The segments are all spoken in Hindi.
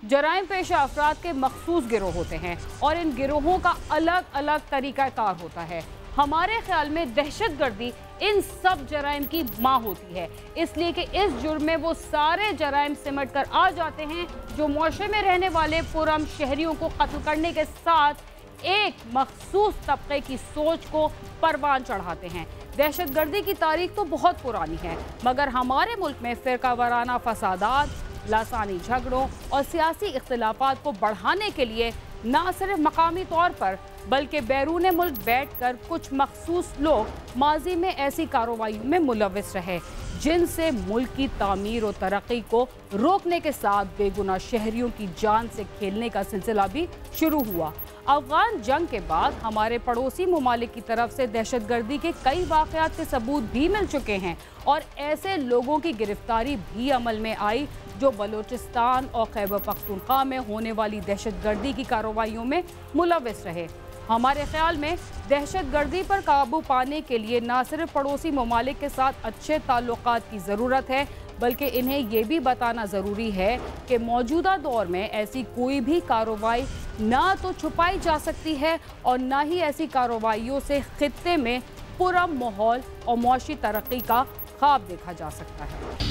जराइम पेशा अफराद के मखसूस गिरोह होते हैं और इन गिरोहों का अलग अलग तरीक़ाकार होता है। हमारे ख्याल में दहशतगर्दी इन सब जराइम की माँ होती है, इसलिए कि इस जुर्म में वो सारे जराइम सिमट कर आ जाते हैं जो मुआशरे में रहने वाले पुरअमन शहरियों को कत्ल करने के साथ एक मखसूस तबके की सोच को परवान चढ़ाते हैं। दहशतगर्दी की तारीख तो बहुत पुरानी है, मगर हमारे मुल्क में फ़िरका वाराना फसादात, लासानी झगड़ों और सियासी इख्तिलाफात को बढ़ाने के लिए न सिर्फ मकामी तौर पर बल्कि बैरून मुल्क बैठकर कुछ मखसूस लोग माजी में ऐसी कार्रवाइयों में मुलव्विस रहे, जिनसे मुल्क की तामीर और तरक्की को रोकने के साथ बेगुनाह शहरियों की जान से खेलने का सिलसिला भी शुरू हुआ। अफगान जंग के बाद हमारे पड़ोसी ममालिक की तरफ से दहशतगर्दी के कई वाक़यात के सबूत भी मिल चुके हैं और ऐसे लोगों की गिरफ्तारी भी अमल में आई जो बलूचिस्तान और खैबर पख्तूनख्वा में होने वाली दहशतगर्दी की कार्रवाइयों में मुलव्विस रहे। हमारे ख्याल में दहशतगर्दी पर काबू पाने के लिए न सिर्फ पड़ोसी ममालिक के साथ अच्छे ताल्लुकात की ज़रूरत है, बल्कि इन्हें ये भी बताना ज़रूरी है कि मौजूदा दौर में ऐसी कोई भी कार्रवाई ना तो छुपाई जा सकती है और ना ही ऐसी कार्रवाइयों से खित्ते में पुरअमन माहौल और मुआशी तरक्की का ख्वाब देखा जा सकता है।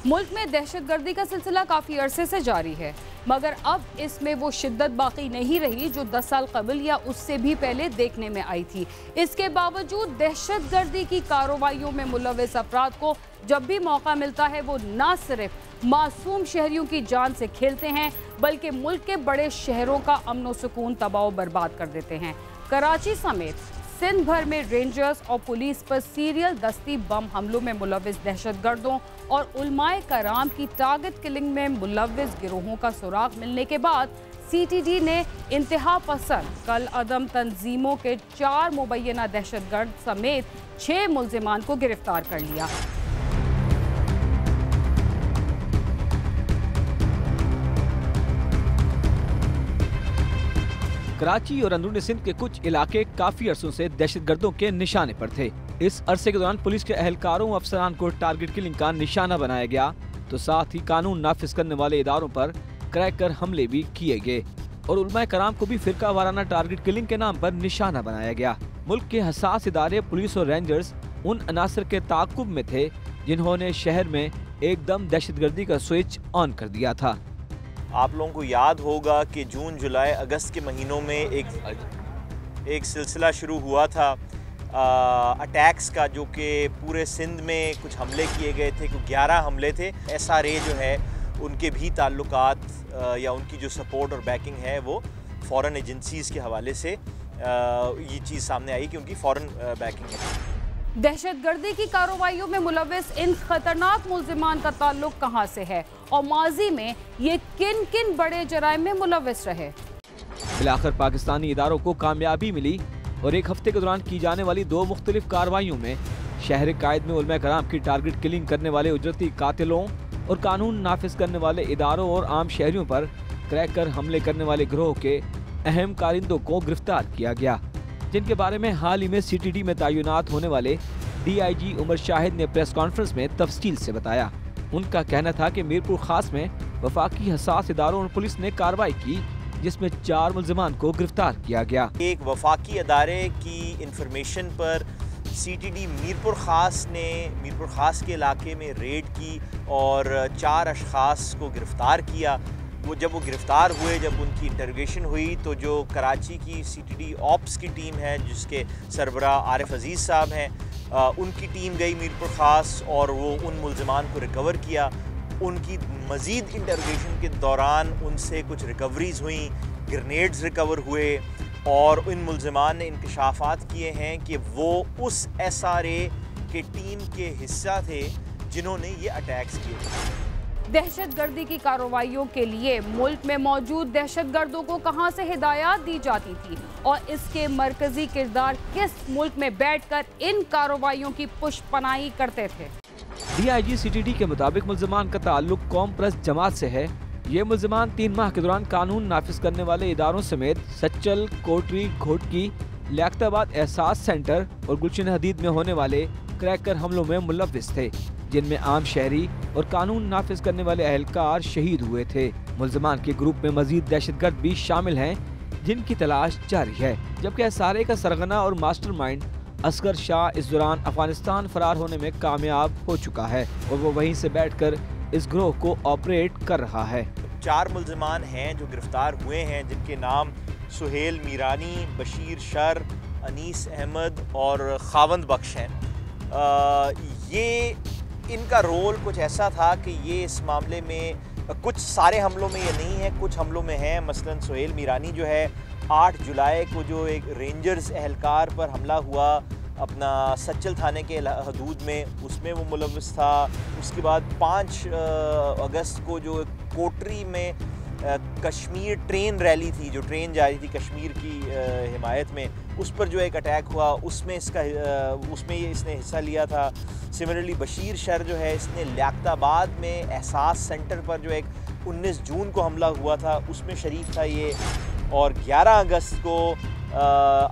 मुल्क में दहशतगर्दी का सिलसिला काफ़ी अरसे से जारी है, मगर अब इसमें वो शिद्दत बाकी नहीं रही जो 10 साल कबल या उससे भी पहले देखने में आई थी। इसके बावजूद दहशतगर्दी की कार्रवाइयों में मुलव्विस अफराद को जब भी मौका मिलता है वो न सिर्फ मासूम शहरियों की जान से खेलते हैं, बल्कि मुल्क के बड़े शहरों का अमन व सुकून तबाह बर्बाद कर देते हैं। कराची समेत सिंध भर में रेंजर्स और पुलिस पर सीरियल दस्ती बम हमलों में मुलव्विस दहशतगर्दों और उलमाए कराम की टारगेट किलिंग में मुलव्विस गिरोहों का सुराग मिलने के बाद CTD ने इंतहा पसंद कल अदम तंजीमों के 4 मुबैना दहशतगर्द समेत 6 मुल्जिमान को गिरफ्तार कर लिया। कराची और अंदरूनी सिंध के कुछ इलाके काफी अरसों से दहशतगर्दों के निशाने पर थे। इस अरसे के दौरान पुलिस के अहलकारों व अफसरान को टारगेट किलिंग का निशाना बनाया गया, तो साथ ही कानून नाफिज करने वाले इदारों पर क्रैकर हमले भी किए गए और उलमाए कराम को भी फिरका वाराना टारगेट किलिंग के नाम पर निशाना बनाया गया। मुल्क के हसास इदारे पुलिस और रेंजर्स उन अनासर के ताक़ुब में थे जिन्होंने शहर में एकदम दहशतगर्दी का स्विच ऑन कर दिया था। आप लोगों को याद होगा कि जून, जुलाई, अगस्त के महीनों में एक सिलसिला शुरू हुआ था अटैक्स का, जो कि पूरे सिंध में कुछ हमले किए गए थे, कुछ 11 हमले थे। SRA जो है उनके भी ताल्लुकात या उनकी जो सपोर्ट और बैकिंग है वो फॉरेन एजेंसीज़ के हवाले से ये चीज़ सामने आई कि उनकी फॉरेन बैकिंग है। दहशतगर्दी की कार्रवाइयों में मुलव्विस इन खतरनाक मुल्जिमान का ताल्लुक कहां से है और माजी में ये किन किन बड़े जराइम में मुलव्विस रहे। बिलाखिर पाकिस्तानी इदारों को कामयाबी मिली और एक हफ्ते के दौरान की जाने वाली 2 मुख्तलिफ कार्रवाइयों में शहर कायद में उलमा कराम की टारगेट किलिंग करने वाले उजरती कातिलों और कानून नाफिज करने वाले इदारों और आम शहरियों पर क्रैकर हमले करने वाले गिरोह के अहम कारिंदों को गिरफ्तार किया गया, जिनके बारे में हाल ही में CTD में तैनात होने वाले DIG उमर शाहिद ने प्रेस कॉन्फ्रेंस में तफसील से बताया। उनका कहना था कि मीरपुर खास में वफाकी हसास इदारों और पुलिस ने कार्रवाई की, जिसमें 4 मुल्जिमान को गिरफ्तार किया गया। एक वफाकी अदारे की इंफॉर्मेशन पर CTD मीरपुर खास ने मीरपुर खास के इलाके में रेड की और 4 अशखास को गिरफ्तार किया। जब वो गिरफ़्तार हुए, जब उनकी इंटरोगेशन हुई, तो जो कराची की CTD ऑप्स की टीम है जिसके सरबरा आरिफ अजीज़ साहब हैं, उनकी टीम गई मीरपुर ख़ास और वो उन मुल्ज़िमान को रिकवर किया। उनकी मज़ीद इंटरोगेशन के दौरान उनसे कुछ रिकवरीज़ हुई, ग्रेनेड्स रिकवर हुए और इन मुल्ज़िमान ने इंकशाफात किए हैं कि वो उस SRA के टीम के हिस्सा थे जिन्होंने ये अटैक्स किए। दहशतगर्दी की कार्रवाइयों के लिए मुल्क में मौजूद दहशतगर्दों को कहां से हिदायत दी जाती थी और इसके मरकजी किरदार किस मुल्क में बैठकर इन कार्रवाइयों की पुष्पनाही करते थे। DIG CTD के मुताबिक मुल्जिमान का ताल्लुक कौम परस्त जमात से है। ये मुल्जिमान 3 माह के दौरान कानून नाफिज करने वाले इदारों समेत सच्चल, कोटरी, घोटकी, लियाकताबाद एहसास सेंटर और गुलशन हदीद में होने वाले क्रैकर हमलों में मुलव्विस थे। जिनमें आम शहरी और कानून नाफिज करने वाले अहलकार शहीद हुए थे। मुल्ज़िमान के ग्रुप में मजीद दहशतगर्द भी शामिल हैं जिनकी तलाश जारी है, जबकि एसआरए का सरगना और मास्टरमाइंड असगर शाह इस दौरान अफगानिस्तान फरार होने में कामयाब हो चुका है और वो वहीं से बैठकर इस ग्रोह को ऑपरेट कर रहा है। 4 मुल्ज़िमान हैं जो गिरफ्तार हुए हैं, जिनके नाम सुहेल मीरानी, बशीर शर, अनीस अहमद और खावंद बख्श हैं। ये इनका रोल कुछ ऐसा था कि ये इस मामले में कुछ सारे हमलों में ये नहीं है, कुछ हमलों में है। मसलन सुहेल मीरानी जो है 8 जुलाई को जो एक रेंजर्स एहलकार पर हमला हुआ अपना सच्चल थाने के हदूद में, उसमें वो मुलव्वस था। उसके बाद 5 अगस्त को जो कोटरी में कश्मीर ट्रेन रैली थी, जो ट्रेन जा रही थी कश्मीर की हिमायत में, उस पर जो एक अटैक हुआ उसमें इसने हिस्सा लिया था। सिमिलरली बशीर शर जो है, इसने लियाकताबाद में एहसास सेंटर पर जो एक 19 जून को हमला हुआ था उसमें शरीक था ये। और 11 अगस्त को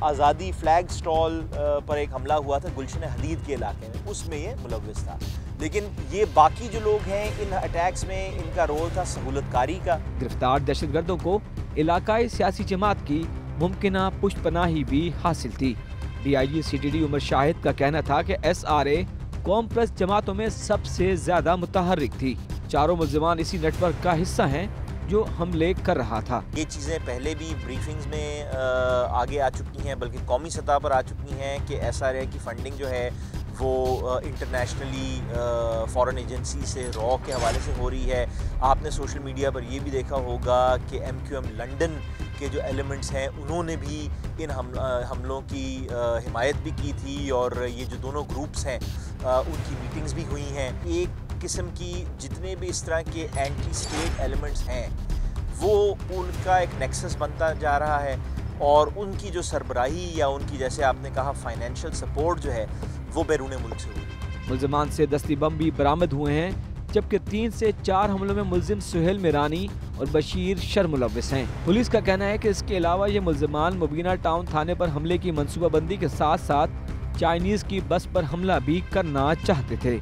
आज़ादी फ्लैग स्टॉल पर एक हमला हुआ था गुलशन हदीद के इलाके में, उसमें ये मुलव्वस था। लेकिन ये बाकी जो लोग हैं इन अटैक्स में इनका रोल था सहूलतकारी का। गिरफ्तार दहशतगर्दों को इलाकाई सियासी जमात की मुमकिना पुष्पनाही भी हासिल थी। DIG CTD उमर शाहिद का कहना था कि SRA कौम परस्त जमातों में सबसे ज्यादा मुतहर्रिक थी। चारों मुल्ज़िमान इसी नेटवर्क का हिस्सा हैं जो हमले कर रहा था। ये चीज़ें पहले भी ब्रीफिंग्स में आगे आ चुकी हैं, बल्कि कौमी सतह पर आ चुकी हैं कि SRA की फंडिंग जो है वो इंटरनेशनली फॉरेन एजेंसी से रॉ के हवाले से हो रही है। आपने सोशल मीडिया पर ये भी देखा होगा कि MQM लंदन के जो एलिमेंट्स हैं उन्होंने भी इन हमलों की हिमायत भी की थी, और ये जो दोनों ग्रुप्स हैं उनकी मीटिंग्स भी हुई हैं। एक किस्म की जितने भी इस तरह के एंटी स्टेट एलिमेंट्स हैं वो उनका एक नेक्सस बनता जा रहा है, और उनकी जो सरबराही या उनकी, जैसे आपने कहा, फाइनेंशियल सपोर्ट जो है वो बैरून मुल्क से हुई। मुल्ज़िमान से दस्ती बम भी बरामद हुए हैं, जबकि 3 से 4 हमलों में मुल्जिम सुहेल मीरानी और बशीर शर मुलव्वस हैं। पुलिस का कहना है कि इसके अलावा ये मुल्ज़िमान मुबीना टाउन थाने पर हमले की मनसूबाबंदी के साथ साथ चाइनीज़ की बस पर हमला भी करना चाहते थे।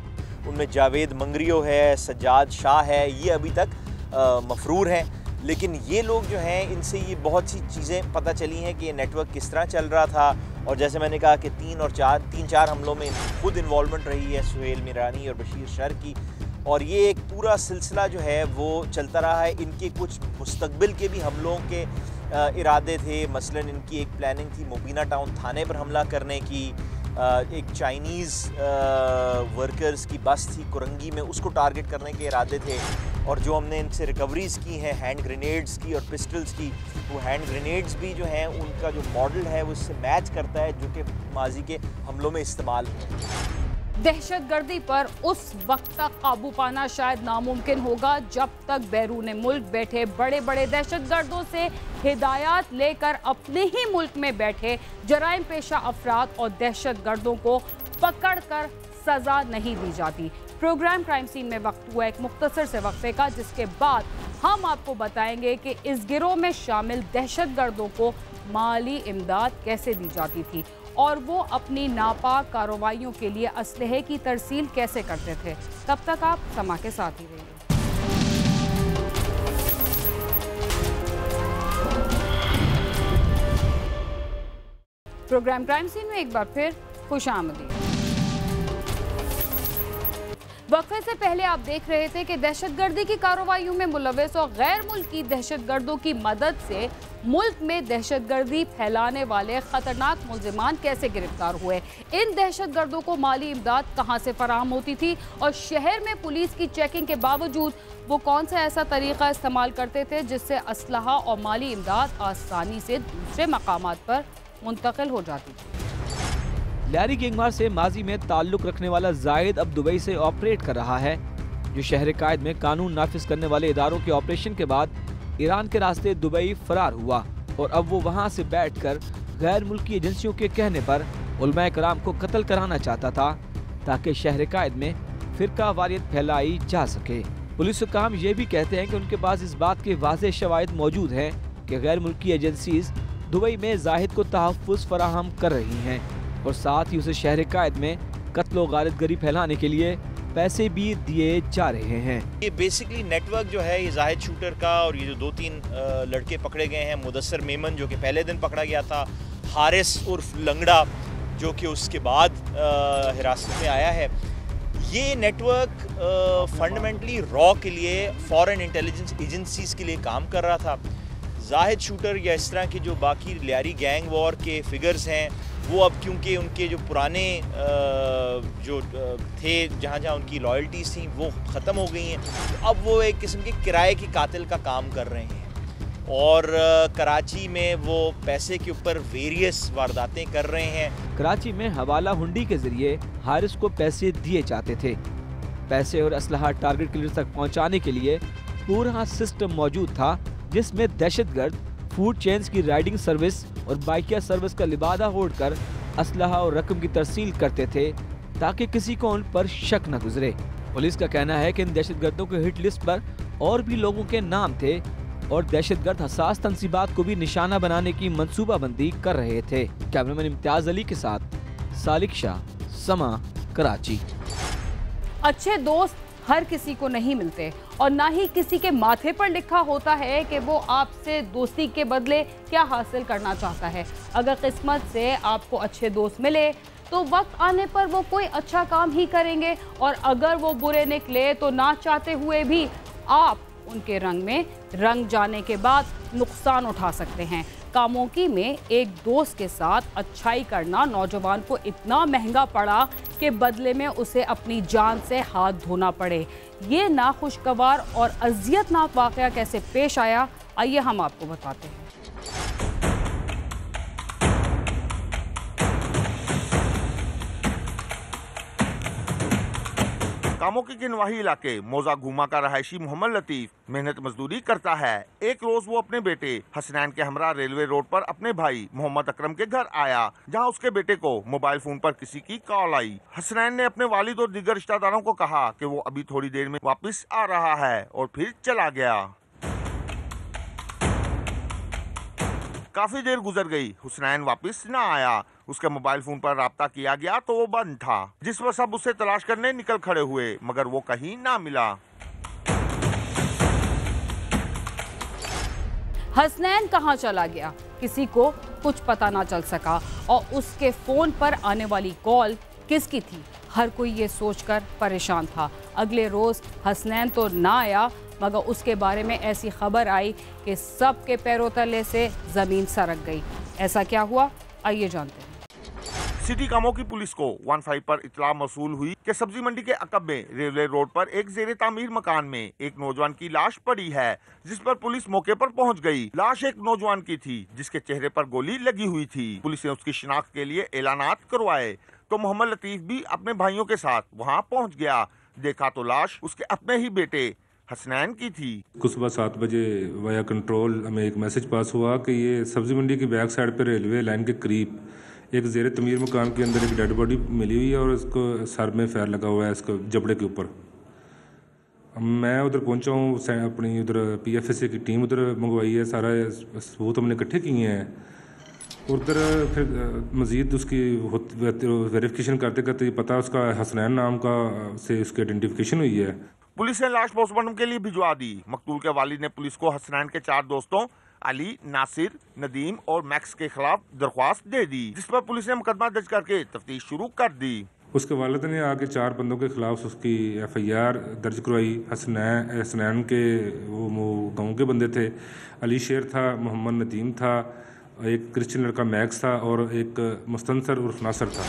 उनमें जावेद मंगरियो है, सज्जाद शाह है, ये अभी तक मफरूर हैं। लेकिन ये लोग जो हैं, इनसे ये बहुत सी चीज़ें पता चली हैं कि ये नेटवर्क किस तरह चल रहा था। और जैसे मैंने कहा कि 3-4 हमलों में खुद इन्वॉल्वमेंट रही है सुहेल मीरानी और बशीर शर की, और ये एक पूरा सिलसिला जो है वो चलता रहा है। इनके कुछ मुस्तकबिल के भी हमलों के इरादे थे। मसलन इनकी एक प्लानिंग थी मुबीना टाउन थाने पर हमला करने की। एक चाइनीज़ वर्कर्स की बस थी कुरंगी में, उसको टारगेट करने के इरादे थे। और जो हमने इनसे रिकवरीज की हैं हैंड ग्रेनेड्स की और पिस्टल्स की, वो हैंड ग्रेनेड्स भी जो हैं उनका जो मॉडल है वो उससे मैच करता है जो कि माजी के हमलों में इस्तेमाल हुए। दहशतगर्दी पर उस वक्त तक काबू पाना शायद नामुमकिन होगा जब तक बैरून मुल्क बैठे बड़े बड़े दहशतगर्दों से हिदायत लेकर अपने ही मुल्क में बैठे जराइम पेशा अफराद और दहशतगर्दों को पकड़कर सजा नहीं दी जाती। प्रोग्राम क्राइम सीन में वक्त हुआ एक मुख्तसर से वक्फे का, जिसके बाद हम आपको बताएंगे कि इस गिरोह में शामिल दहशतगर्दों को माली इमदाद कैसे दी जाती थी और वो अपनी नापाक कार्रवाइयों के लिए असलहे की तरसील कैसे करते थे। तब तक आप समा के साथ ही रहिए। प्रोग्राम क्राइम सीन में एक बार फिर खुशामदीद। वक्फे से पहले आप देख रहे थे कि दहशतगर्दी की कार्रवाइयों में मुलव्वस और गैर मुल्की दहशतगर्दों की मदद से मुल्क में दहशतगर्दी फैलाने वाले खतरनाक मुल्जिमान कैसे गिरफ्तार हुए, इन दहशतगर्दों को माली इमदाद कहां से फराहम होती थी और शहर में पुलिस की चेकिंग के बावजूद वो कौन सा ऐसा तरीका इस्तेमाल करते थे जिससे असलहा और माली इमदाद आसानी से दूसरे मकामात पर मुंतकिल हो जाती थी। लैरी किंगमार से माजी में ताल्लुक रखने वाला जायद अब दुबई से ऑपरेट कर रहा है, जो शहर कायद में कानून नाफिज करने वाले इदारों के ऑपरेशन के बाद ईरान के रास्ते दुबई फरार हुआ और अब वो वहाँ से बैठकर गैर मुल्की एजेंसियों के कहने पर उलमाए कराम को कत्ल कराना चाहता था ताकि शहर कायद में फिरका वारियत फैलाई जा सके। पुलिस हुकाम ये भी कहते हैं कि उनके पास इस बात के वाज़ेह शवाहिद मौजूद हैं कि गैर मुल्की एजेंसीज दुबई में जाहिद को तहफ़्फ़ुज़ फराहम कर रही हैं और साथ ही उसे शहर कायद में कत्ल व गारतगरी फैलाने के लिए पैसे भी दिए जा रहे हैं। ये बेसिकली नेटवर्क जो है ये जाहिद शूटर का, और ये जो 2-3 लड़के पकड़े गए हैं, मुदस्सर मेमन जो कि पहले दिन पकड़ा गया था, हारिस उर्फ लंगड़ा जो कि उसके बाद हिरासत में आया है, ये नेटवर्क फंडामेंटली रॉ के लिए फॉरेन इंटेलिजेंस एजेंसीज के लिए काम कर रहा था। जाहिद शूटर या इस तरह के जो बाकी लियारी गैंग वॉर के फिगर्स हैं, वो अब क्योंकि उनके जो पुराने जो थे, जहाँ जहाँ उनकी लॉयल्टीज़ थी वो ख़त्म हो गई हैं, तो अब वो एक किस्म के किराए की कातिल का काम कर रहे हैं और कराची में वो पैसे के ऊपर वेरियस वारदातें कर रहे हैं। कराची में हवाला हुंडी के जरिए हारिस को पैसे दिए जाते थे। पैसे और असलहा टारगेट किलर तक पहुंचाने के लिए पूरा सिस्टम मौजूद था, जिसमें दहशतगर्द फूड चेन्स की राइडिंग सर्विस और बाइकिया सर्विस का लिबादा ओढ़कर असलहा और रकम की तरसील करते थे ताकि किसी को उन पर शक न गुजरे। पुलिस का कहना है कि इन दहशतगर्दों के हिट लिस्ट पर और भी लोगों के नाम थे और दहशतगर्द हसास तंसीबात को भी निशाना बनाने की मंसूबाबंदी कर रहे थे। कैमरामैन इम्तियाज अली के साथ सालिक शाह, समा, कराची। अच्छे दोस्त हर किसी को नहीं मिलते और ना ही किसी के माथे पर लिखा होता है कि वो आपसे दोस्ती के बदले क्या हासिल करना चाहता है। अगर किस्मत से आपको अच्छे दोस्त मिले तो वक्त आने पर वो कोई अच्छा काम ही करेंगे, और अगर वो बुरे निकले तो ना चाहते हुए भी आप उनके रंग में रंग जाने के बाद नुकसान उठा सकते हैं। कामोकी में एक दोस्त के साथ अच्छाई करना नौजवान को इतना महंगा पड़ा कि बदले में उसे अपनी जान से हाथ धोना पड़े। ये नाखुशगवार और अजियतनाक वाक़या कैसे पेश आया, आइए हम आपको बताते हैं। कामोकी के नवाही इलाके मोजा घूमा का रहायशी मोहम्मद लतीफ मेहनत मजदूरी करता है। एक रोज वो अपने बेटे हसनैन के हमरा रेलवे रोड पर अपने भाई मोहम्मद अकरम के घर आया, जहां उसके बेटे को मोबाइल फोन पर किसी की कॉल आई। हसनैन ने अपने वालिद और दीगर रिश्तेदारों को कहा कि वो अभी थोड़ी देर में वापस आ रहा है और फिर चला गया। काफी देर गुजर गई, हुसनैन वापस न आया। उसके मोबाइल फोन पर राब्ता किया गया तो वो बंद था, जिस पर सब उसे तलाश करने निकल खड़े हुए, मगर वो कहीं ना मिला। हसनैन कहाँ चला गया, किसी को कुछ पता ना चल सका, और उसके फोन पर आने वाली कॉल किसकी थी, हर कोई ये सोचकर परेशान था। अगले रोज हसनैन तो ना आया, मगर उसके बारे में ऐसी खबर आई कि सबके पैरों तले से जमीन सरक गई। ऐसा क्या हुआ, आइए जानते हैं। सिटी कामोकी पुलिस को 15 पर इतला मौसूल हुई कि सब्जी मंडी के अकब में रेलवे रोड पर एक जेरे तामीर मकान में एक नौजवान की लाश पड़ी है, जिस पर पुलिस मौके पर पहुंच गई। लाश एक नौजवान की थी जिसके चेहरे पर गोली लगी हुई थी। पुलिस ने उसकी शिनाख्त के लिए ऐलानात करवाए तो मोहम्मद लतीफ भी अपने भाइयों के साथ वहां पहुंच गया। देखा तो लाश उसके अपने ही बेटे हसनैन की थी। कुछ सुबह 7 बजे वाया कंट्रोल हमें एक मैसेज पास हुआ कि ये सब्जी मंडी की बैक साइड पर रेलवे लाइन के करीब एक ज़ेरे तमीर मकान के अंदर एक डेड बॉडी मिली हुई है और इसको सर में फायर लगा हुआ है, इसको जबड़े के ऊपर। मैं उधर पहुंचा हूँ, अपनी उधर PFSA की टीम उधर मंगवाई है, सारा सबूत हमने इकट्ठे किए हैं। उधर फिर मज़ीद उसकी वेरिफिकेशन करते करते पता उसका हसनैन नाम का से उसकी आइडेंटिफिकेशन हुई है। पुलिस ने लाश पोस्टमार्टम के लिए भिजवा दी। मकतूल के वालिद ने पुलिस को हसनैन के 4 दोस्तों अली, नासिर, नदीम और मैक्स के खिलाफ दरख्वास्त दे दी, जिस पर पुलिस ने मुकदमा दर्ज करके तफ्तीश शुरू कर दी। उसके वालिद ने आके 4 बंदों के खिलाफ उसकी FIR दर्ज करवाई। हसनैन के वो गाँव के बंदे थे, अली शेर था, मोहम्मद नदीम था, एक क्रिश्चियन लड़का मैक्स था और एक मुस्तनसर उर्फ नासर था।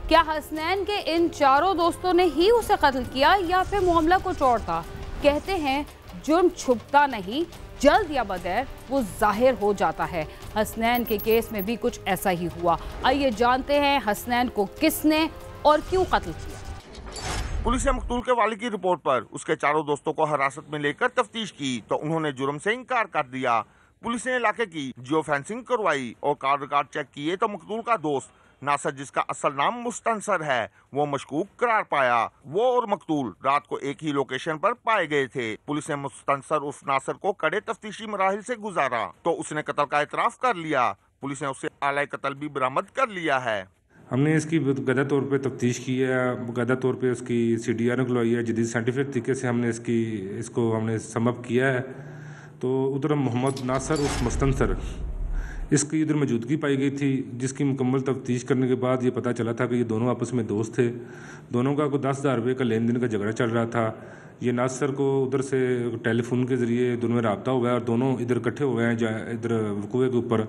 क्या हसनैन के इन 4 दोस्तों ने ही उसे कत्ल किया या फिर मामला कुछ और था? कहते हैं जुर्म छुपता नहीं, जल्द या बगैर वो जाहिर हो जाता है। हसनैन के केस में भी कुछ ऐसा ही हुआ। आइए जानते हैं हसनैन को किसने और क्यों कत्ल किया। पुलिस ने मकतूल के वालिद की रिपोर्ट पर उसके 4 दोस्तों को हिरासत में लेकर तफ्तीश की तो उन्होंने जुर्म से इनकार कर दिया। पुलिस ने इलाके की जियो फेंसिंग करवाई और कार रिकॉर्ड चेक किए तो मकतूल का दोस्त नासर, जिसका असल नाम मुस्तनसर है, वो मशकूक करार पाया। वो और मकतूल रात को एक ही लोकेशन पर पाए गए थे। पुलिस ने मुस्तनसर उर्फ नासर को कड़े तफ्तीशी मराहिल से गुजारा तो उसने कत्ल का एतराफ कर लिया। पुलिस ने उससे आला कत्ल भी बरामद कर लिया है। हमने इसकी बाकायदा तौर पे तफ्तीश की है, बाकायदा तौर पे उसकी CDR निकलवाई है, जदीद साइंटिफिक तरीके से हमने इसको हमने समअप किया है। तो उधर मोहम्मद नासर उस मुस्तनसर इसकी इधर मौजूदगी पाई गई थी, जिसकी मुकम्मल तफ्तीश करने के बाद ये पता चला था कि ये दोनों आपस में दोस्त थे। दोनों का कोई 10,000 रुपये का लेन देन का झगड़ा चल रहा था। ये नासर को उधर से टेलीफोन के ज़रिए दोनों में रब्ता हुआ है और दोनों इधर इकट्ठे हुए हैं इधर वकूए के ऊपर।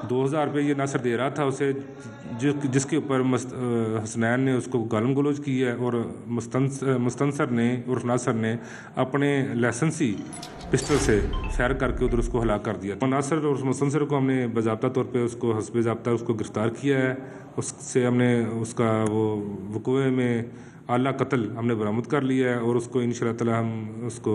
2,000 रुपये ये नासर दे रहा था उसे, जिसके ऊपर हसनैन ने उसको गालम गलोच की है और मुस्तनसर ने और नासर ने अपने लाइसेंसी पिस्टल से फायर करके उधर उसको हलाक कर दिया। नासर और मुस्तनसर को हमने बाज़ाब्ता तौर पे उसको हस्बे ज़ाब्ता उसको गिरफ़्तार किया है। उससे हमने उसका वो वकूए में आला कत्ल हमने बरामद कर लिया है और उसको इंशाअल्लाह ताला हम उसको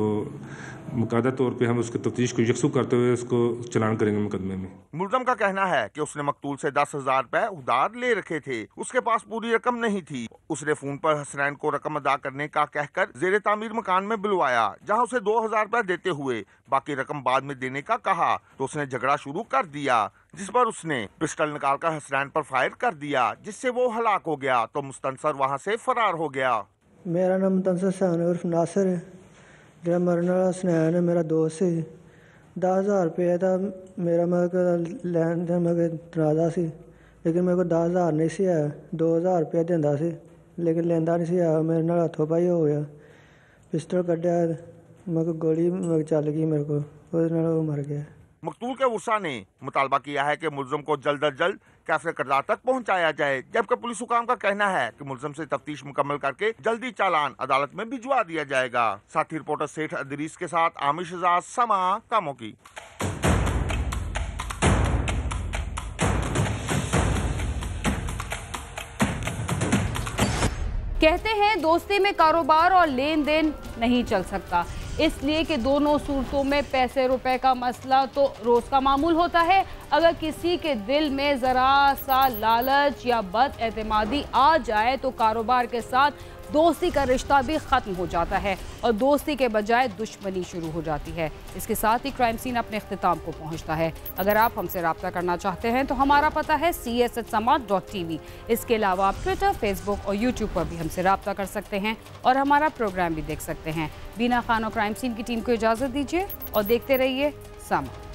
मुकादा तौर पे हम उसकी तफ्तीश को यकसू करते हुए उसको चलान करेंगे मुकदमे में। मुलजम का कहना है कि उसने मकतूल से 10,000 रुपए उधार ले रखे थे। उसके पास पूरी रकम नहीं थी। उसने फोन पर हसनैन को रकम अदा करने का कहकर जेरे तामीर मकान में बुलवाया, जहां उसे 2,000 रुपए देते हुए बाकी रकम बाद में देने का कहा तो उसने झगड़ा शुरू कर दिया, जिस पर उसने पिस्टल निकालकर हसनैन पर फायर कर दिया, जिससे वो हलाक हो गया तो मुस्तनसर वहां से फरार हो गया। मेरा नाम मुस्तनसर उर्फ नासर है, जो मरने वाला हसनैन है मेरा दोस्त है। 10,000 रुपये का मेरा लैन देन मैं तराजा सी, लेकिन मेरे को 10,000 नहीं सी आया। 2,000 रुपया देंदा सी लेकिन लेंदा नहीं सी आया। मेरे नाल हथों पाई हो गया, पिस्टल कढ़िया, मैं गोली चल गई मेरे को, उसदे नाल वो मर गया। मकतूल के उर्सा ने मुतालबा किया है कि मुलजम को जल्द अज जल्द कैफे करदार तक पहुंचाया जाए, जबकि पुलिस हुकाम का कहना है कि मुलजम से तफ्तीश मुकम्मल करके जल्दी चालान अदालत में भिजवा दिया जाएगा। साथी रिपोर्टर सेठ अदरीस के साथ आमिर शहजाद, समा कामों की। कहते हैं दोस्ती में कारोबार और लेन देन नहीं चल सकता, इसलिए कि दोनों सूरतों में पैसे रुपए का मसला तो रोज़ का मामूल होता है। अगर किसी के दिल में ज़रा सा लालच या बदएतमादी आ जाए तो कारोबार के साथ दोस्ती का रिश्ता भी ख़त्म हो जाता है और दोस्ती के बजाय दुश्मनी शुरू हो जाती है। इसके साथ ही क्राइम सीन अपने इख्तिताम को पहुंचता है। अगर आप हमसे रब्ता करना चाहते हैं तो हमारा पता है cs@समात.tv। इसके अलावा आप ट्विटर, फेसबुक और यूट्यूब पर भी हमसे रब्ता कर सकते हैं और हमारा प्रोग्राम भी देख सकते हैं। बीना खान और क्राइम सीन की टीम को इजाज़त दीजिए और देखते रहिए समा।